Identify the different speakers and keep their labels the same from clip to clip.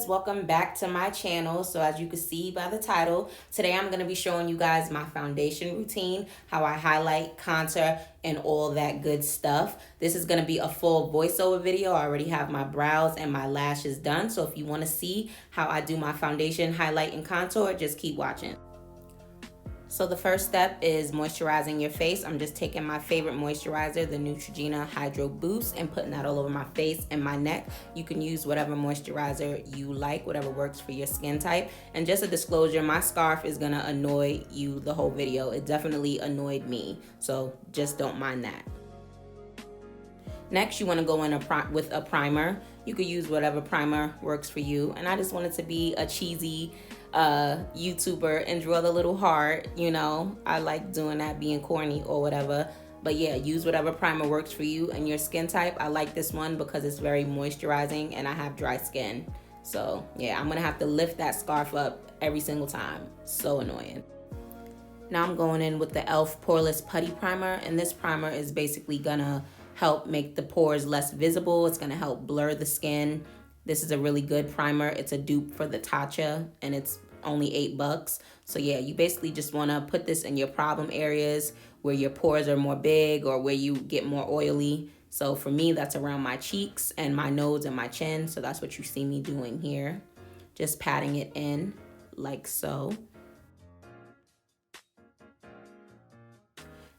Speaker 1: guys, welcome back to my channel. So as you can see by the title, today I'm going to be showing you guys my foundation routine, how I highlight, contour, and all that good stuff. This is going to be a full voiceover video. I already have my brows and my lashes done, so if you want to see how I do my foundation, highlight, and contour, just keep watching. So the first step is moisturizing your face. I'm just taking my favorite moisturizer, the Neutrogena Hydroboost, and putting that all over my face and my neck. You can use whatever moisturizer you like, whatever works for your skin type. And just a disclosure, my scarf is gonna annoy you the whole video. It definitely annoyed me, so just don't mind that. Next, you want to go in with a primer. You could use whatever primer works for you. And I just wanted to be a cheesy YouTuber and draw the little heart, you know. I like doing that, being corny or whatever. But yeah, use whatever primer works for you and your skin type. I like this one because it's very moisturizing and I have dry skin. So yeah, I'm gonna have to lift that scarf up every single time. So annoying. Now I'm going in with the Elf-Poreless Putty Primer, and this primer is basically gonna help make the pores less visible. It's gonna help blur the skin. This is a really good primer. It's a dupe for the Tatcha, and it's only $8. So yeah, you basically just wanna put this in your problem areas where your pores are more big or where you get more oily. So for me, that's around my cheeks and my nose and my chin. So that's what you see me doing here. Just patting it in like so.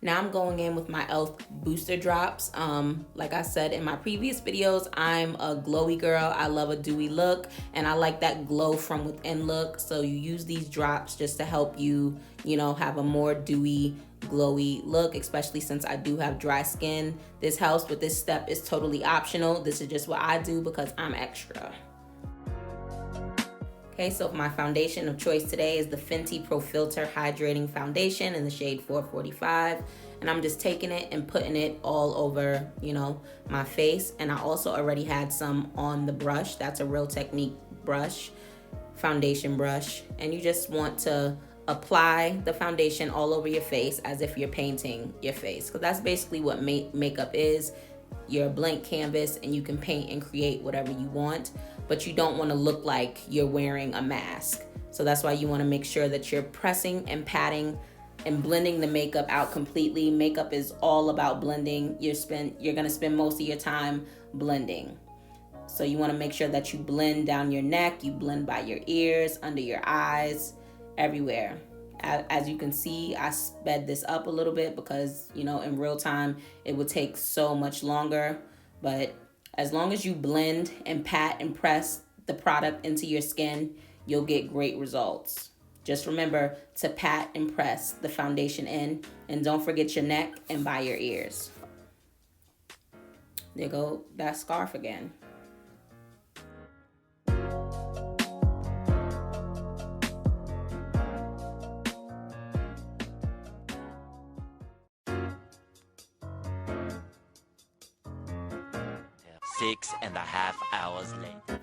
Speaker 1: Now I'm going in with my Elf Booster Drops. Like I said in my previous videos, I'm a glowy girl. I love a dewy look, and I like that glow from within look. So you use these drops just to help you, you know, have a more dewy, glowy look, especially since I do have dry skin. This helps, but this step is totally optional. This is just what I do because I'm extra. Okay, so my foundation of choice today is the Fenty Pro FILT'R Hydrating Foundation in the shade 445. And I'm just taking it and putting it all over, you know, my face. And I also already had some on the brush. That's a Real Technique brush, foundation brush. And you just want to apply the foundation all over your face as if you're painting your face. Because that's basically what makeup is. You're a blank canvas and you can paint and create whatever you want, but you don't want to look like you're wearing a mask. So that's why you want to make sure that you're pressing and patting and blending the makeup out completely. Makeup is all about blending. You're going to spend most of your time blending. So you want to make sure that you blend down your neck, you blend by your ears, under your eyes, everywhere. As you can see, I sped this up a little bit because, you know, in real time, it would take so much longer. But as long as you blend and pat and press the product into your skin, you'll get great results. Just remember to pat and press the foundation in, and don't forget your neck and by your ears. There go that scarf again.
Speaker 2: Six and a half hours later.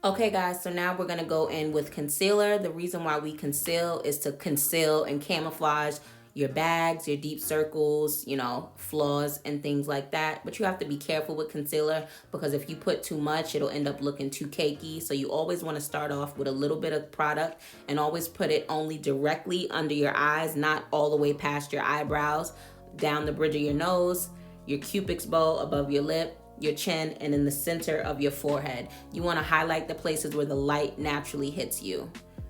Speaker 1: Okay guys, so now we're gonna go in with concealer. The reason why we conceal is to conceal and camouflage your bags, your deep circles, you know, flaws and things like that. But you have to be careful with concealer because if you put too much, it'll end up looking too cakey. So you always wanna start off with a little bit of product and always put it only directly under your eyes, not all the way past your eyebrows, down the bridge of your nose, your cupid's bow above your lip, your chin, and in the center of your forehead. You want to highlight the places where the light naturally hits you.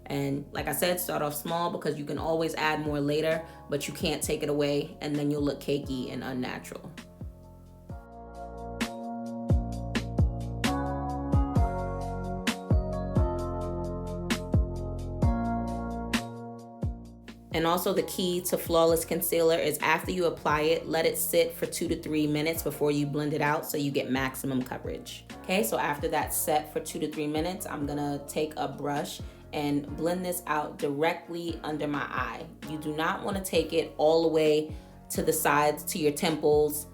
Speaker 1: And like I said, start off small because you can always add more later, but you can't take it away and then you'll look cakey and unnatural. And also the key to flawless concealer is after you apply it, let it sit for 2 to 3 minutes before you blend it out so you get maximum coverage. Okay, so after that's set for 2 to 3 minutes, I'm gonna take a brush and blend this out directly under my eye. You do not wanna take it all the way to the sides, to your temples.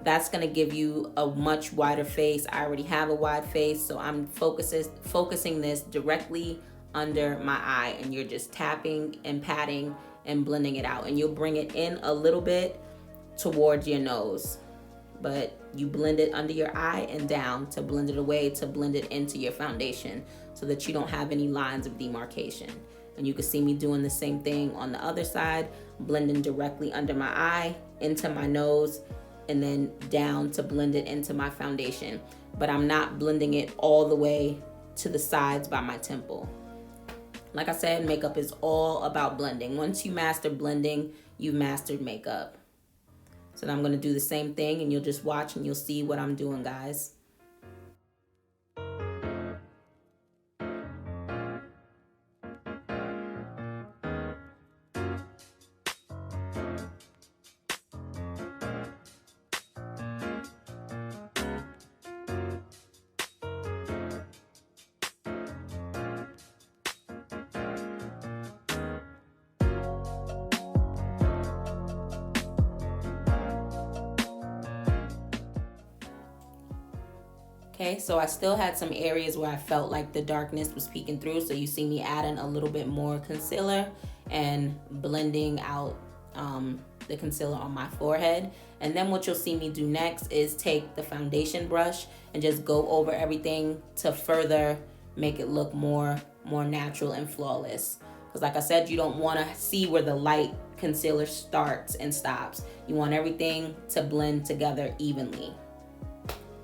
Speaker 1: That's gonna give you a much wider face. I already have a wide face, so I'm focusing this directly under my eye, and you're just tapping and patting and blending it out, and you'll bring it in a little bit towards your nose but you blend it under your eye and down to blend it away, to blend it into your foundation so that you don't have any lines of demarcation. And you can see me doing the same thing on the other side, blending directly under my eye, into my nose, and then down to blend it into my foundation. But I'm not blending it all the way to the sides by my temple. Like I said, makeup is all about blending. Once you master blending, you've mastered makeup. So I'm gonna do the same thing, and you'll just watch and you'll see what I'm doing, guys. Okay, so I still had some areas where I felt like the darkness was peeking through. So you see me adding a little bit more concealer and blending out the concealer on my forehead. And then what you'll see me do next is take the foundation brush and just go over everything to further make it look more natural and flawless. Because like I said, you don't want to see where the light concealer starts and stops. You want everything to blend together evenly.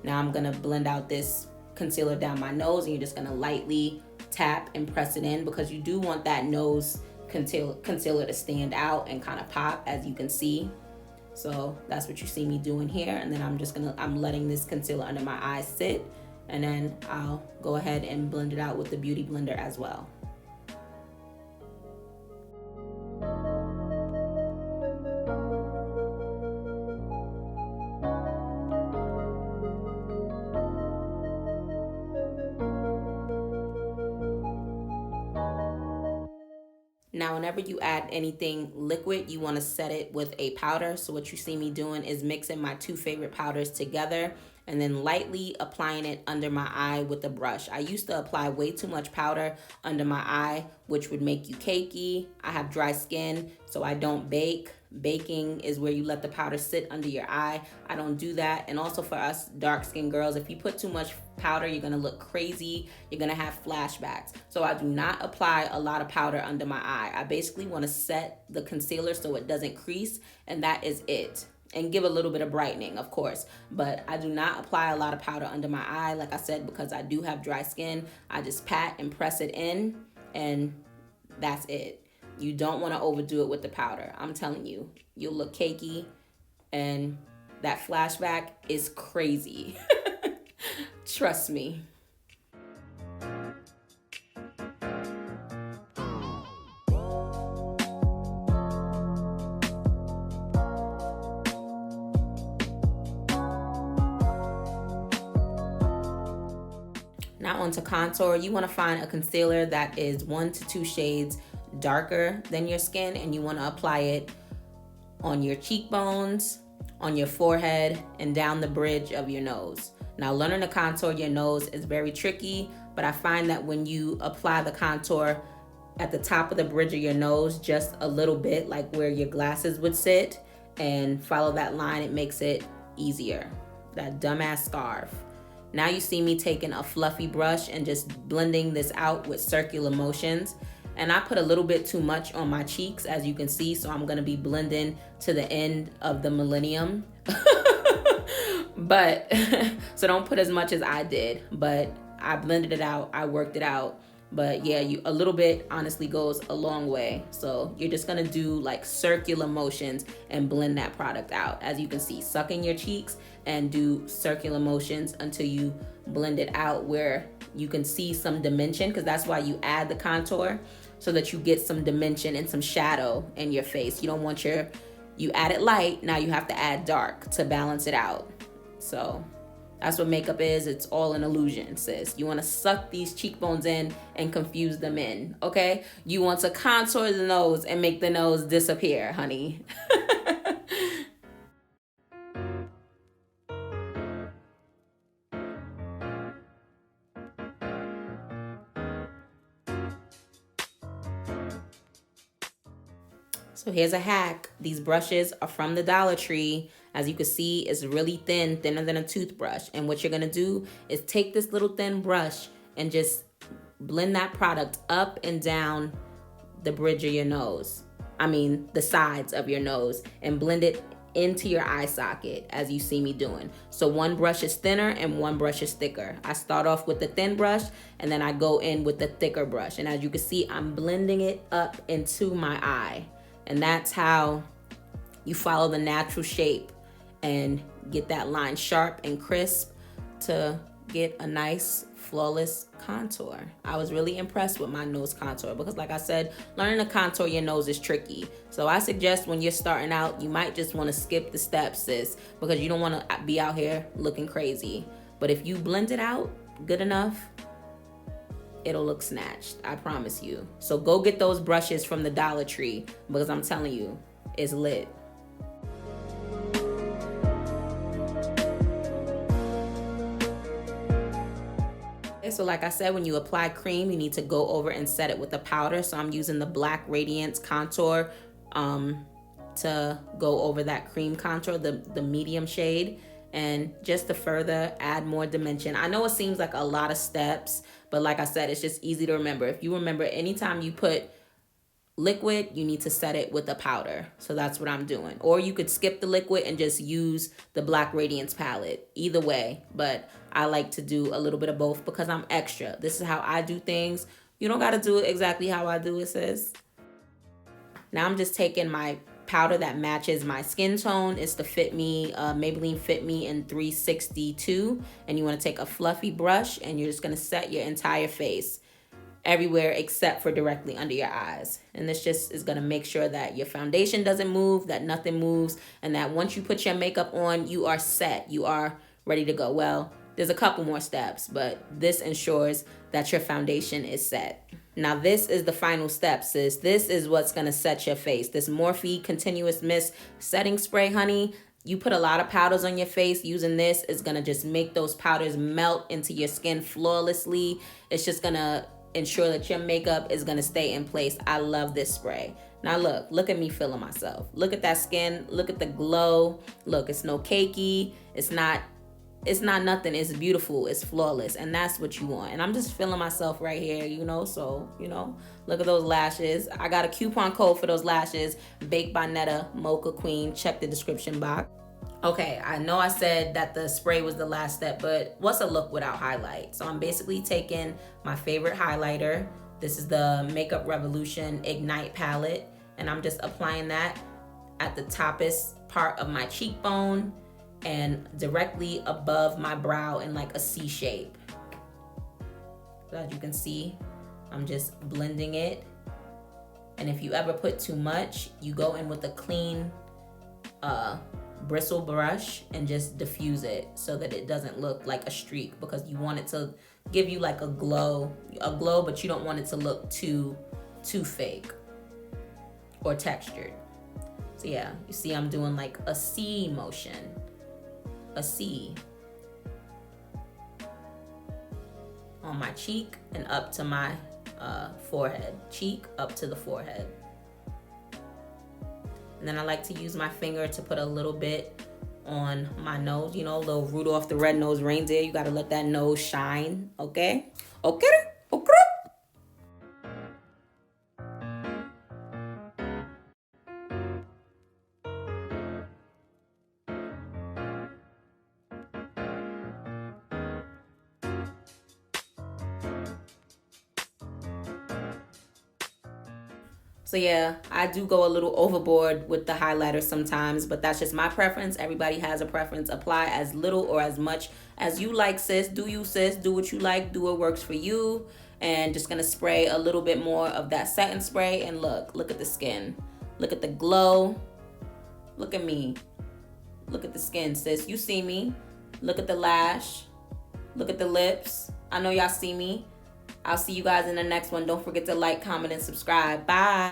Speaker 1: Now I'm gonna blend out this concealer down my nose, and you're just gonna lightly tap and press it in, because you do want that nose concealer to stand out and kind of pop, as you can see. So that's what you see me doing here. And then I'm letting this concealer under my eyes sit, and then I'll go ahead and blend it out with the Beauty Blender as well. Now, whenever you add anything liquid, you want to set it with a powder. So what you see me doing is mixing my two favorite powders together and then lightly applying it under my eye with a brush. I used to apply way too much powder under my eye, which would make you cakey. I have dry skin, so I don't bake. Baking is where you let the powder sit under your eye. I don't do that. And also for us dark skinned girls, if you put too much powder, you're gonna look crazy. You're gonna have flashbacks. So I do not apply a lot of powder under my eye. I basically wanna set the concealer so it doesn't crease, and that is it. And give a little bit of brightening, of course. But I do not apply a lot of powder under my eye, like I said, because I do have dry skin. I just pat and press it in, and that's it. You don't want to overdo it with the powder. I'm telling you, you'll look cakey, and that flashback is crazy. Trust me. Now onto contour. You want to find a concealer that is 1 to 2 shades darker than your skin, and you want to apply it on your cheekbones, on your forehead, and down the bridge of your nose. Now, learning to contour your nose is very tricky, but I find that when you apply the contour at the top of the bridge of your nose, just a little bit, like where your glasses would sit, and follow that line, it makes it easier. That dumbass scarf. Now you see me taking a fluffy brush and just blending this out with circular motions. And I put a little bit too much on my cheeks, as you can see, so I'm gonna be blending to the end of the millennium. But, so don't put as much as I did, but I blended it out, I worked it out. But yeah, a little bit honestly goes a long way. So you're just gonna do like circular motions and blend that product out. As you can see, suck in your cheeks and do circular motions until you blend it out where you can see some dimension, because that's why you add the contour, so that you get some dimension and some shadow in your face. You don't want you add it light, now you have to add dark to balance it out. So that's what makeup is. It's all an illusion, sis. You want to suck these cheekbones in and confuse them in, okay? You want to contour the nose and make the nose disappear, honey. So here's a hack. These brushes are from the Dollar Tree, As you can see, it's really thin, thinner than a toothbrush. And what you're gonna do is take this little thin brush and just blend that product up and down the bridge of your nose. I mean, the sides of your nose, and blend it into your eye socket as you see me doing. So one brush is thinner and one brush is thicker. I start off with the thin brush and then I go in with the thicker brush. And as you can see, I'm blending it up into my eye. And that's how you follow the natural shape and get that line sharp and crisp to get a nice flawless contour. I was really impressed with my nose contour because, like I said, learning to contour your nose is tricky. So I suggest when you're starting out, you might just want to skip the steps, sis, because you don't want to be out here looking crazy. But if you blend it out good enough, it'll look snatched, I promise you. So go get those brushes from the Dollar Tree because I'm telling you, it's lit. So like I said, when you apply cream, you need to go over and set it with a powder. So I'm using the black Radiance contour to go over that cream contour, the medium shade, and just to further add more dimension. I know it seems like a lot of steps, but like I said, it's just easy to remember. If you remember, anytime you put liquid, you need to set it with a powder. So that's what I'm doing. Or you could skip the liquid and just use the black Radiance palette. Either way, but I like to do a little bit of both because I'm extra. This is how I do things. You don't got to do it exactly how I do it, sis. Now I'm just taking my powder that matches my skin tone. It's the Fit Me, Maybelline Fit Me in 362. And you want to take a fluffy brush and you're just going to set your entire face everywhere except for directly under your eyes. And this just is gonna make sure that your foundation doesn't move, that nothing moves, and that once you put your makeup on, you are set, you are ready to go. Well, there's a couple more steps, but this ensures that your foundation is set. Now this is the final step, sis. This is what's gonna set your face. This Morphe Continuous Mist Setting Spray, honey. You put a lot of powders on your face. Using this is gonna just make those powders melt into your skin flawlessly. It's just gonna ensure that your makeup is gonna stay in place. I love this spray. Now look at me feeling myself. Look at that skin, look at the glow. Look, it's no cakey, it's not nothing, it's beautiful, it's flawless, and that's what you want. And I'm just feeling myself right here, so, look at those lashes. I got a coupon code for those lashes, Baked by Netta, Mocha Queen, check the description box. Okay, I know I said that the spray was the last step, but what's a look without highlight? So I'm basically taking my favorite highlighter. This is the Makeup Revolution Ignite palette, and I'm just applying that at the toppest part of my cheekbone and directly above my brow in like a C shape. So as you can see, I'm just blending it. And if you ever put too much, you go in with a clean bristle brush and just diffuse it so that it doesn't look like a streak, because you want it to give you like a glow, but you don't want it to look too fake or textured. So yeah, you see I'm doing like a C motion, a C on my cheek and up to my forehead, cheek up to the forehead. And then I like to use my finger to put a little bit on my nose, little Rudolph the Red-Nosed Reindeer. You gotta let that nose shine, okay? Okay. So yeah, I do go a little overboard with the highlighter sometimes, but that's just my preference. Everybody has a preference. Apply as little or as much as you like, sis. Do you, sis? Do what you like. Do what works for you. And just gonna spray a little bit more of that setting spray. And look at the skin. Look at the glow. Look at me. Look at the skin, sis. You see me. Look at the lash. Look at the lips. I know y'all see me. I'll see you guys in the next one. Don't forget to like, comment, and subscribe. Bye.